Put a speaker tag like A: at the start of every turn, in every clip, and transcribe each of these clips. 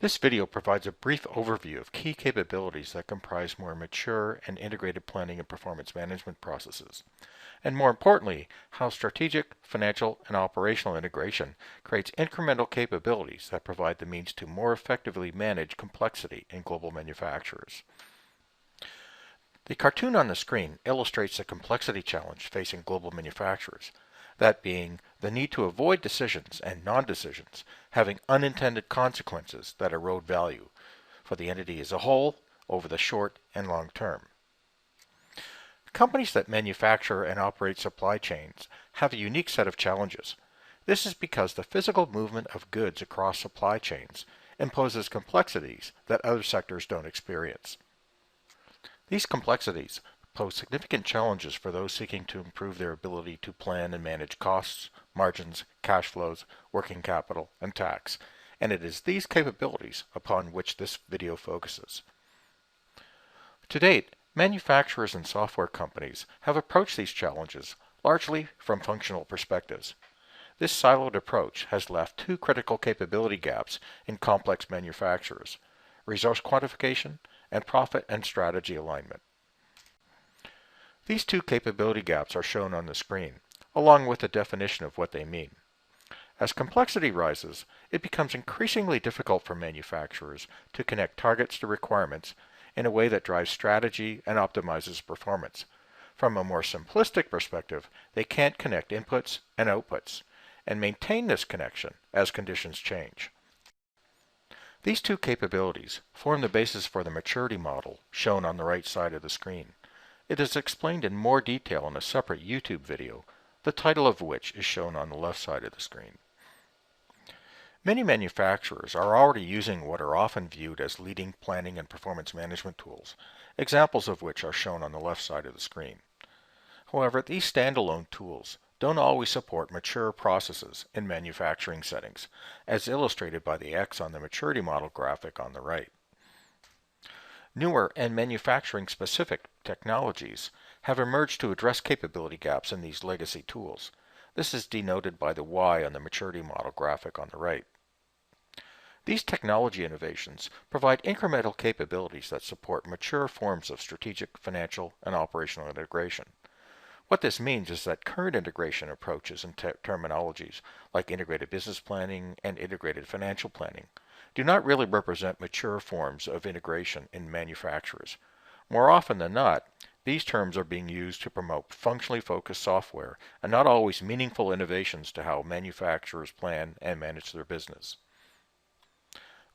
A: This video provides a brief overview of key capabilities that comprise more mature and integrated planning and performance management processes, and more importantly, how strategic, financial, and operational integration creates incremental capabilities that provide the means to more effectively manage complexity in global manufacturers. The cartoon on the screen illustrates the complexity challenge facing global manufacturers, that being the need to avoid decisions and non-decisions having unintended consequences that erode value for the entity as a whole over the short and long term. Companies that manufacture and operate supply chains have a unique set of challenges. This is because the physical movement of goods across supply chains imposes complexities that other sectors don't experience. These complexities pose significant challenges for those seeking to improve their ability to plan and manage costs, margins, cash flows, working capital, and tax, and it is these capabilities upon which this video focuses. To date, manufacturers and software companies have approached these challenges largely from functional perspectives. This siloed approach has left two critical capability gaps in complex manufacturers: resource quantification and profit and strategy alignment. These two capability gaps are shown on the screen, along with a definition of what they mean. As complexity rises, it becomes increasingly difficult for manufacturers to connect targets to requirements in a way that drives strategy and optimizes performance. From a more simplistic perspective, they can't connect inputs and outputs, and maintain this connection as conditions change. These two capabilities form the basis for the maturity model shown on the right side of the screen. It is explained in more detail in a separate YouTube video, the title of which is shown on the left side of the screen. Many manufacturers are already using what are often viewed as leading planning and performance management tools, examples of which are shown on the left side of the screen. However, these standalone tools don't always support mature processes in manufacturing settings, as illustrated by the X on the maturity model graphic on the right. Newer and manufacturing-specific technologies have emerged to address capability gaps in these legacy tools. This is denoted by the Y on the maturity model graphic on the right. These technology innovations provide incremental capabilities that support mature forms of strategic, financial, and operational integration. What this means is that current integration approaches and terminologies like integrated business planning and integrated financial planning do not really represent mature forms of integration in manufacturers. More often than not, these terms are being used to promote functionally focused software and not always meaningful innovations to how manufacturers plan and manage their business.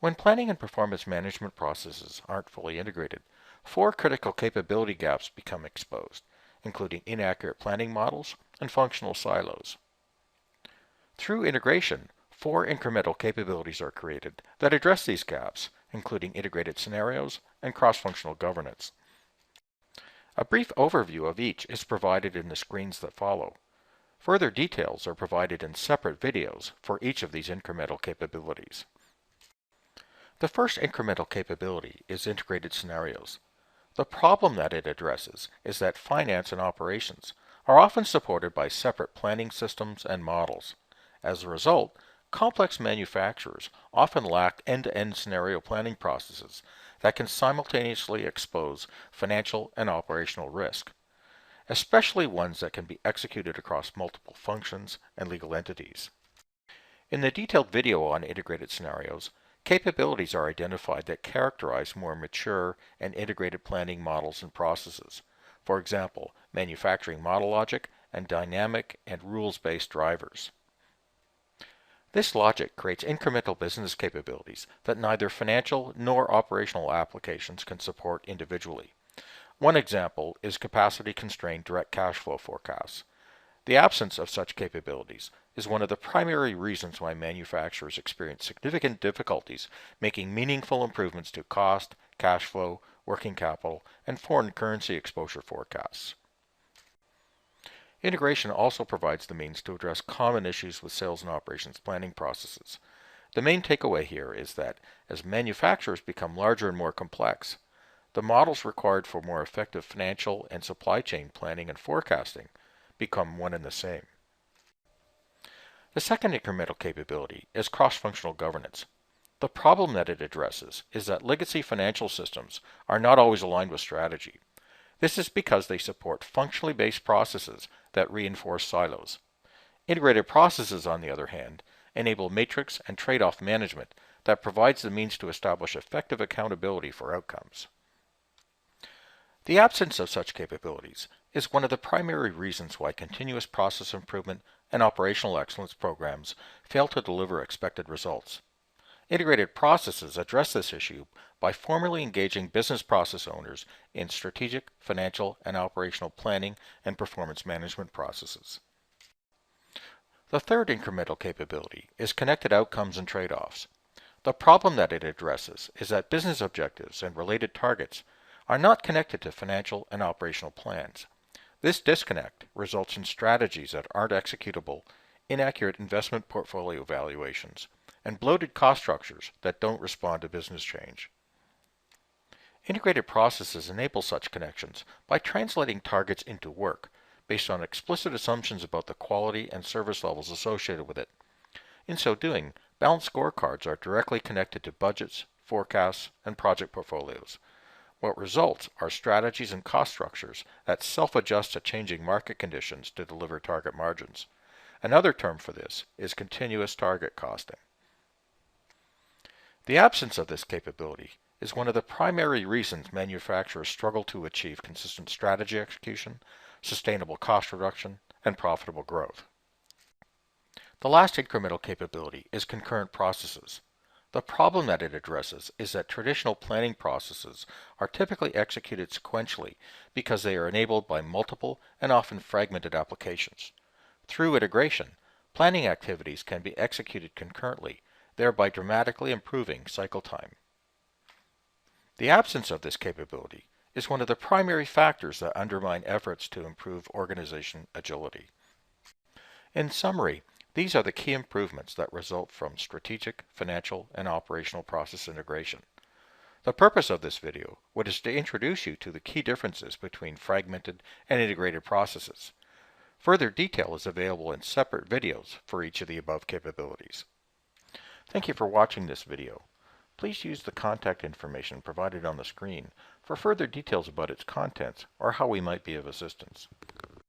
A: When planning and performance management processes aren't fully integrated, four critical capability gaps become exposed, including inaccurate planning models and functional silos. Through integration, four incremental capabilities are created that address these gaps, including integrated scenarios and cross-functional governance. A brief overview of each is provided in the screens that follow. Further details are provided in separate videos for each of these incremental capabilities. The first incremental capability is integrated scenarios. The problem that it addresses is that finance and operations are often supported by separate planning systems and models. As a result, complex manufacturers often lack end-to-end scenario planning processes that can simultaneously expose financial and operational risk, especially ones that can be executed across multiple functions and legal entities. In the detailed video on integrated scenarios, capabilities are identified that characterize more mature and integrated planning models and processes. For example, manufacturing model logic and dynamic and rules-based drivers. This logic creates incremental business capabilities that neither financial nor operational applications can support individually. One example is capacity-constrained direct cash flow forecasts. The absence of such capabilities is one of the primary reasons why manufacturers experience significant difficulties making meaningful improvements to cost, cash flow, working capital, and foreign currency exposure forecasts. Integration also provides the means to address common issues with sales and operations planning processes. The main takeaway here is that as manufacturers become larger and more complex, the models required for more effective financial and supply chain planning and forecasting become one and the same. The second incremental capability is cross-functional governance. The problem that it addresses is that legacy financial systems are not always aligned with strategy. This is because they support functionally based processes that reinforce silos. Integrated processes, on the other hand, enable matrix and trade-off management that provides the means to establish effective accountability for outcomes. The absence of such capabilities is one of the primary reasons why continuous process improvement and operational excellence programs fail to deliver expected results. Integrated processes address this issue by formally engaging business process owners in strategic, financial, and operational planning and performance management processes. The third incremental capability is connected outcomes and trade-offs. The problem that it addresses is that business objectives and related targets are not connected to financial and operational plans. This disconnect results in strategies that aren't executable, inaccurate investment portfolio valuations, and bloated cost structures that don't respond to business change. Integrated processes enable such connections by translating targets into work based on explicit assumptions about the quality and service levels associated with it. In so doing, balanced scorecards are directly connected to budgets, forecasts, and project portfolios. What results are strategies and cost structures that self-adjust to changing market conditions to deliver target margins. Another term for this is continuous target costing. The absence of this capability is one of the primary reasons manufacturers struggle to achieve consistent strategy execution, sustainable cost reduction, and profitable growth. The last incremental capability is concurrent processes. The problem that it addresses is that traditional planning processes are typically executed sequentially because they are enabled by multiple and often fragmented applications. Through integration, planning activities can be executed concurrently, thereby dramatically improving cycle time. The absence of this capability is one of the primary factors that undermine efforts to improve organization agility. In summary, these are the key improvements that result from strategic, financial, and operational process integration. The purpose of this video was to introduce you to the key differences between fragmented and integrated processes. Further detail is available in separate videos for each of the above capabilities. Thank you for watching this video. Please use the contact information provided on the screen for further details about its contents or how we might be of assistance.